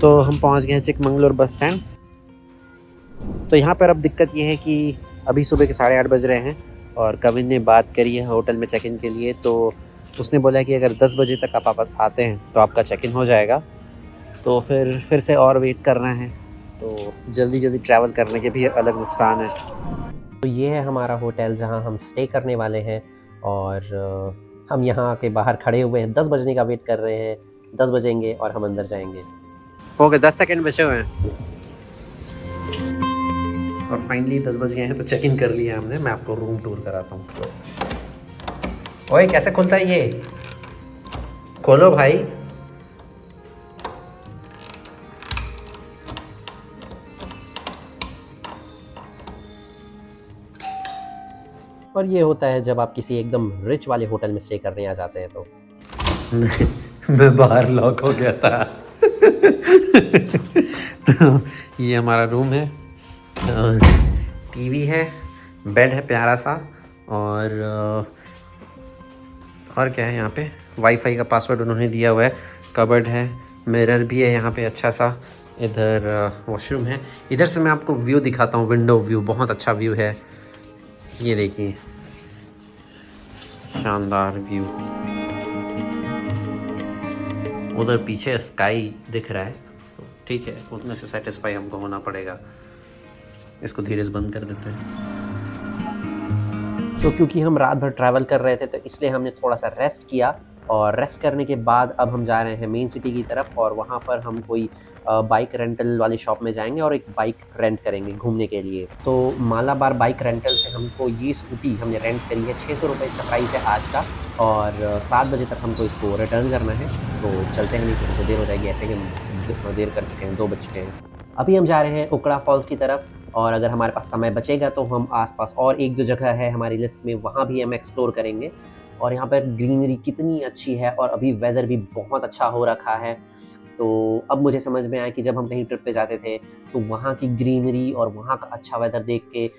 तो हम पहुंच गए हैं चिकमंगलूर बस स्टैंड। तो यहाँ पर अब दिक्कत ये है कि अभी सुबह के 8:30 बज रहे हैं और कविन ने बात करी है होटल में चेक इन के लिए। तो उसने बोला कि अगर 10 बजे तक आप आते हैं तो आपका चेक इन हो जाएगा। तो फिर से और वेट करना है। तो जल्दी जल्दी ट्रैवल करने के भी अलग नुकसान है। तो ये है हमारा होटल जहाँ हम स्टे करने वाले हैं और हम यहाँ के बाहर खड़े हुए हैं, 10 बजने का वेट कर रहे हैं। 10 बजेंगे और हम अंदर जाएंगे। हो गए 10 सेकंड बचे हुए हैं और फाइनली 10 बज गए हैं। तो चेक इन कर लिया हमने। मैं आपको रूम टूर कराता हूँ। ओए कैसे खुलता है ये? खोलो भाई। और ये होता है जब आप किसी एकदम रिच वाले होटल में स्टे करने आ जाते हैं तो मैं बाहर लॉक हो गया था। तो ये हमारा रूम है। टीवी है, बेड है प्यारा सा और क्या है यहाँ पे? वाईफाई का पासवर्ड उन्होंने दिया हुआ है। कबर्ड है, मिरर भी है यहाँ पे अच्छा सा। इधर वॉशरूम है। इधर से मैं आपको व्यू दिखाता हूँ, विंडो व्यू बहुत अच्छा व्यू है। ये देखिए शानदार व्यू। उधर पीछे स्काई दिख रहा है। ठीक है, उतने से सेटिस्फाई हमको होना पड़ेगा। इसको धीरे से बंद कर देते हैं। तो क्योंकि हम रात भर ट्रैवल कर रहे थे तो इसलिए हमने थोड़ा सा रेस्ट किया और रेस्ट करने के बाद अब हम जा रहे हैं मेन सिटी की तरफ और वहाँ पर हम कोई बाइक रेंटल वाली शॉप में जाएंगे और एक बाइक रेंट करेंगे घूमने के लिए। तो मालाबार बाइक रेंटल से हमको ये स्कूटी हमने रेंट करी है। 600 रुपये इसका प्राइस है आज का और 7 बजे तक हमको इसको रिटर्न करना है। तो चलते हैं, नहीं तो हमको देर हो जाएगी। ऐसे कि हम देर कर चुके हैं, 2 बज चुके हैं। अभी हम जा रहे हैं उकड़ा फॉल्स की तरफ और अगर हमारे पास समय बचेगा तो हम आसपास और 1-2 जगह है हमारी लिस्ट में, वहाँ भी हम एक्सप्लोर करेंगे। और यहाँ पर ग्रीनरी कितनी अच्छी है और अभी वेदर भी बहुत अच्छा हो रखा है। तो अब मुझे समझ में आया कि जब हम कहीं ट्रिप पे जाते थे तो वहाँ की ग्रीनरी और वहाँ का अच्छा वेदर देख के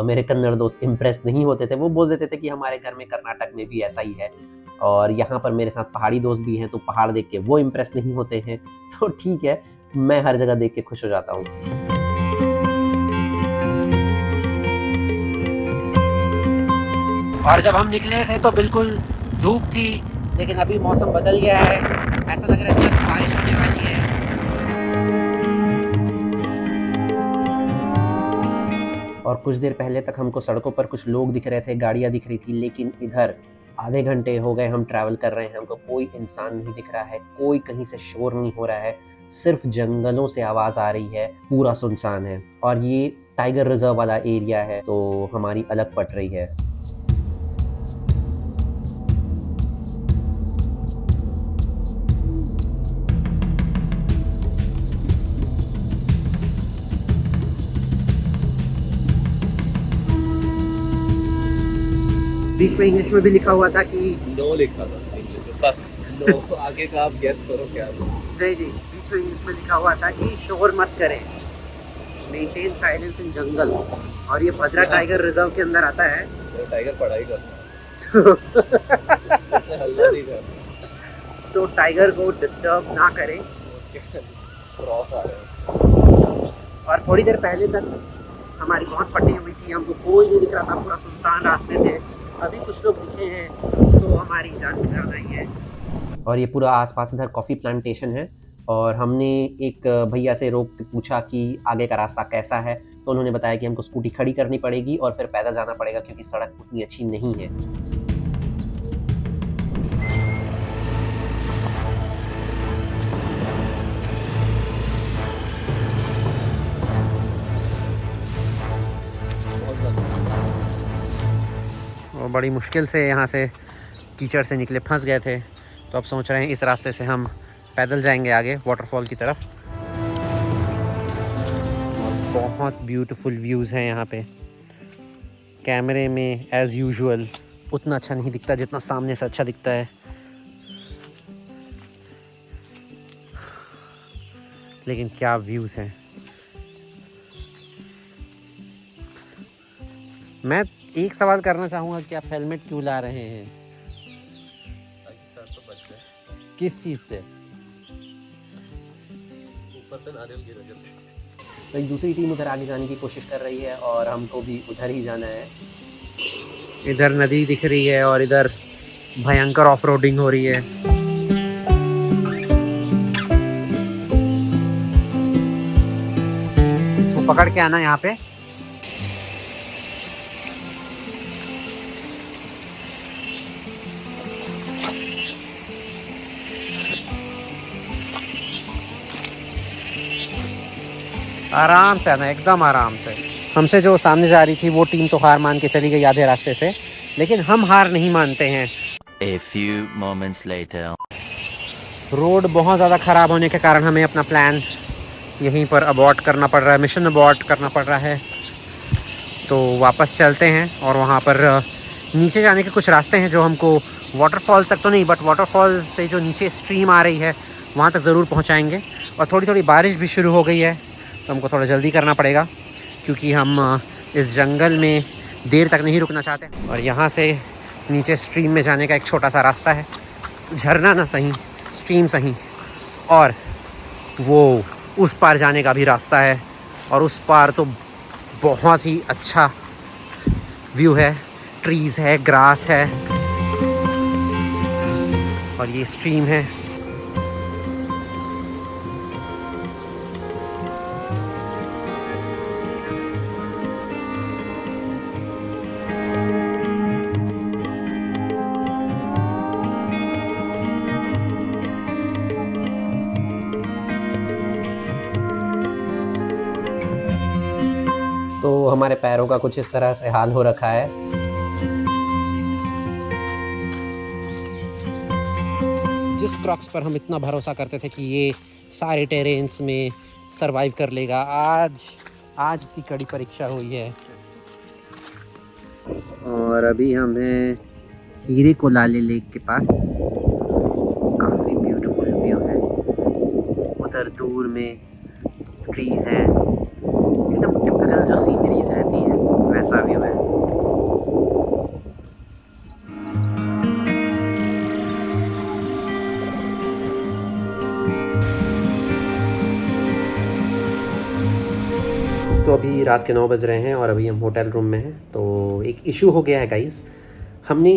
मेरे कन्नड़ दोस्त इम्प्रेस नहीं होते थे। वो बोल देते थे कि हमारे घर में कर्नाटक में भी ऐसा ही है। और यहाँ पर मेरे साथ पहाड़ी दोस्त भी हैं तो पहाड़ देख के वो इम्प्रेस नहीं होते हैं। तो ठीक है, मैं हर जगह देख के खुश हो जाता हूँ। और जब हम निकले थे तो बिल्कुल धूप थी, लेकिन अभी मौसम बदल गया है। ऐसा लग रहा है जस्ट बारिश होने वाली है। और कुछ देर पहले तक हमको सड़कों पर कुछ लोग दिख रहे थे, गाड़ियाँ दिख रही थी, लेकिन इधर आधे घंटे हो गए हम ट्रैवल कर रहे हैं, हमको कोई इंसान नहीं दिख रहा है, कोई कहीं से शोर नहीं हो रहा है, सिर्फ जंगलों से आवाज़ आ रही है, पूरा सुनसान है। और ये टाइगर रिजर्व वाला एरिया है तो हमारी अलग फट रही है। बीच में इंग्लिश में भी लिखा हुआ था कि नो लिखा था इंग्लिश में, बस नो। आगे का आप गेस करो क्या है। नहीं, बीच में इंग्लिश में लिखा हुआ था कि शोर मत करें, मेंटेन साइलेंस इन जंगल। और ये भद्रा टाइगर रिजर्व के अंदर आता है। तो टाइगर पढ़ाई करता है, इसने हल्ला नहीं करता। तो टाइगर को डिस्टर्ब ना करें। क्रॉस आ रहे हैं। और थोड़ी देर पहले तक हमारी बहुत फटी हुई थी, हमको कोई नहीं दिख रहा था, पूरा सुनसान रास्ते थे। अभी कुछ लोग दिखे हैं तो हमारी जान भी ज़्यादा ही है। और ये पूरा आसपास इधर कॉफ़ी प्लांटेशन है और हमने एक भैया से रोक के पूछा कि आगे का रास्ता कैसा है। तो उन्होंने बताया कि हमको स्कूटी खड़ी करनी पड़ेगी और फिर पैदल जाना पड़ेगा क्योंकि सड़क उतनी अच्छी नहीं है। और बड़ी मुश्किल से यहाँ से कीचड़ से निकले, फंस गए थे। तो अब सोच रहे हैं इस रास्ते से हम पैदल जाएंगे आगे वाटरफॉल की तरफ। बहुत ब्यूटीफुल व्यूज़ हैं यहाँ पे। कैमरे में एज़ यूजुअल उतना अच्छा नहीं दिखता जितना सामने से अच्छा दिखता है, लेकिन क्या व्यूज़ हैं। मैं एक सवाल करना चाहूँगा कि आप हेलमेट क्यों ला रहे हैं? ताकि सर तो बच जाए। किस चीज़ से? ऊपर से नारियल गिरा जब। तो एक दूसरी टीम उधर आगे जाने की कोशिश कर रही है और हमको भी उधर ही जाना है। इधर नदी दिख रही है और इधर भयंकर ऑफ रोडिंग हो रही है। इसको पकड़ के आना यहाँ पे। आराम से आना, एकदम आराम से। हमसे जो सामने जा रही थी वो टीम तो हार मान के चली गई आधे रास्ते से, लेकिन हम हार नहीं मानते हैं। A few moments later. Road बहुत ज़्यादा ख़राब होने के कारण हमें अपना प्लान यहीं पर अबॉर्ट करना पड़ रहा है, मिशन अबॉर्ट करना पड़ रहा है। तो वापस चलते हैं और वहाँ पर नीचे जाने के कुछ रास्ते हैं जो हमको वाटरफॉल तक तो नहीं, बट वाटरफॉल से जो नीचे स्ट्रीम आ रही है वहाँ तक ज़रूर पहुँचाएँगे। और थोड़ी थोड़ी बारिश भी शुरू हो गई है तो हमको थोड़ा जल्दी करना पड़ेगा, क्योंकि हम इस जंगल में देर तक नहीं रुकना चाहते। और यहाँ से नीचे स्ट्रीम में जाने का एक छोटा सा रास्ता है, झरना ना सही, स्ट्रीम सही, और वो उस पार जाने का भी रास्ता है। और उस पार तो बहुत ही अच्छा व्यू है, ट्रीज़ है, ग्रास है और ये स्ट्रीम है। तो हमारे पैरों का कुछ इस तरह से हाल हो रखा है। जिस क्रॉक्स पर हम इतना भरोसा करते थे कि ये सारे टेरेन्स में सरवाइव कर लेगा, आज इसकी कड़ी परीक्षा हुई है। और अभी हम हैं हीरे कोलाले लेक के पास। काफ़ी ब्यूटीफुल व्यू है, उधर दूर में ट्रीज़ हैं, एकदम टिपिकल जो सीनरीज रहती है वैसा व्यू है। तो अभी रात के 9 बज रहे हैं और अभी हम होटल रूम में हैं। तो एक इशू हो गया है गाइस, हमने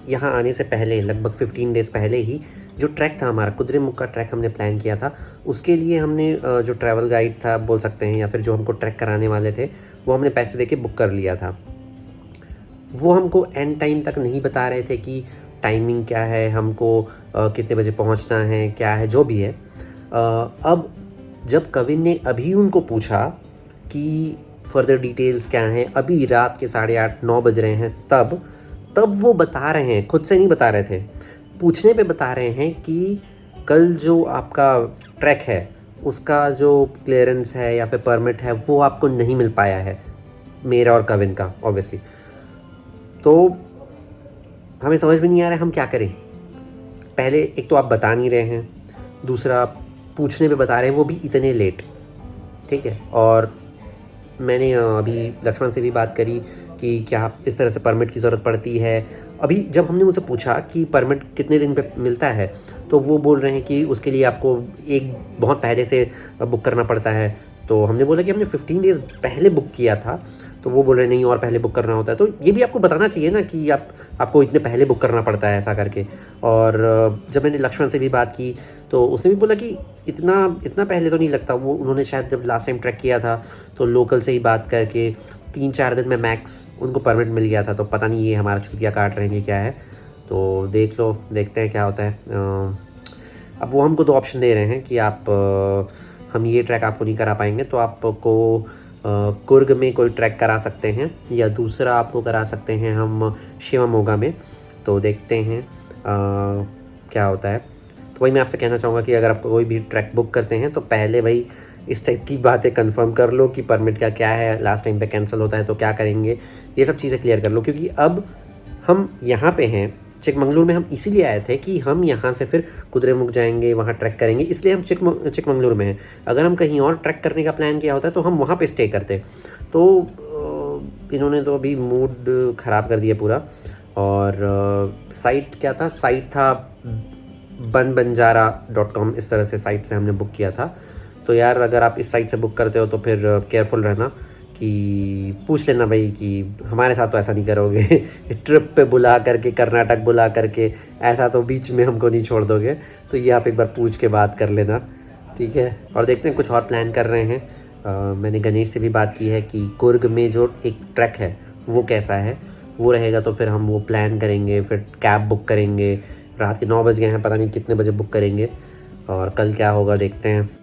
यहाँ आने से पहले लगभग 15 डेज़ पहले ही जो ट्रैक था हमारा, कुद्रेमुख का ट्रैक हमने प्लान किया था। उसके लिए हमने जो ट्रैवल गाइड था बोल सकते हैं, या फिर जो हमको ट्रैक कराने वाले थे, वो हमने पैसे देके बुक कर लिया था। वो हमको एंड टाइम तक नहीं बता रहे थे कि टाइमिंग क्या है, हमको कितने बजे पहुंचना है, क्या है, जो भी है। अब जब कविन ने अभी उनको पूछा कि फर्दर डिटेल्स क्या हैं, अभी रात के 8:30-9 बज रहे हैं, तब वो बता रहे हैं, खुद से नहीं बता रहे थे, पूछने पे बता रहे हैं कि कल जो आपका ट्रैक है उसका जो क्लियरेंस है या फिर परमिट है वो आपको नहीं मिल पाया है, मेरा और कविन का ऑब्वियसली। तो हमें समझ में नहीं आ रहा है हम क्या करें। पहले एक तो आप बता नहीं रहे हैं, दूसरा पूछने पे बता रहे हैं, वो भी इतने लेट, ठीक है। और मैंने अभी लक्ष्मण से भी बात करी कि क्या इस तरह से परमिट की ज़रूरत पड़ती है। अभी जब हमने उनसे पूछा कि परमिट कितने दिन पे मिलता है, तो वो बोल रहे हैं कि उसके लिए आपको एक बहुत पहले से बुक करना पड़ता है। तो हमने बोला कि हमने 15 डेज़ पहले बुक किया था, तो वो बोल रहे नहीं और पहले बुक करना होता है। तो ये भी आपको बताना चाहिए ना कि आपको इतने पहले बुक करना पड़ता है ऐसा करके। और जब मैंने लक्ष्मण से भी बात की तो उसने भी बोला कि इतना पहले तो नहीं लगता। वो उन्होंने शायद जब लास्ट टाइम ट्रैक किया था तो लोकल से ही बात करके 3-4 दिन में मैक्स उनको परमिट मिल गया था। तो पता नहीं ये हमारा छुट्टियाँ काट रहे हैं कि क्या है, तो देखते हैं क्या होता है। अब वो हमको 2 ऑप्शन दे रहे हैं कि हम ये ट्रैक आपको नहीं करा पाएंगे, तो आपको कुर्ग में कोई ट्रैक करा सकते हैं, या दूसरा आपको करा सकते हैं हम शिवमोगा में। तो देखते हैं क्या होता है। तो वही मैं आपसे कहना चाहूँगा कि अगर आप कोई भी ट्रैक बुक करते हैं तो पहले भाई इस टाइप की बातें कंफर्म कर लो कि परमिट का क्या है, लास्ट टाइम पे कैंसिल होता है तो क्या करेंगे, ये सब चीज़ें क्लियर कर लो। क्योंकि अब हम यहाँ पे हैं चिकमंगलूर में, हम इसीलिए आए थे कि हम यहाँ से फिर कुद्रेमुख जाएंगे, वहाँ ट्रैक करेंगे, इसलिए हम चिकमंगलूर में हैं। अगर हम कहीं और ट्रैक करने का प्लान किया होता है तो हम वहाँ पे स्टे करते। तो इन्होंने तो अभी मूड ख़राब कर दिया पूरा। और साइट क्या था, साइट था बनबंजारा.com, इस तरह से साइट से हमने बुक किया था। तो यार अगर आप इस साइट से बुक करते हो तो फिर केयरफुल रहना, कि पूछ लेना भाई कि हमारे साथ तो ऐसा नहीं करोगे ट्रिप पे बुला करके, कर्नाटक बुला करके, ऐसा तो बीच में हमको नहीं छोड़ दोगे। तो ये आप एक बार पूछ के बात कर लेना, ठीक है। और देखते हैं कुछ और प्लान कर रहे हैं। मैंने गणेश से भी बात की है कि कुर्ग में जो एक ट्रैक है वो कैसा है, वो रहेगा तो फिर हम वो प्लान करेंगे, फिर कैब बुक करेंगे। रात के 9 बज गए हैं, पता नहीं कितने बजे बुक करेंगे, और कल क्या होगा देखते हैं।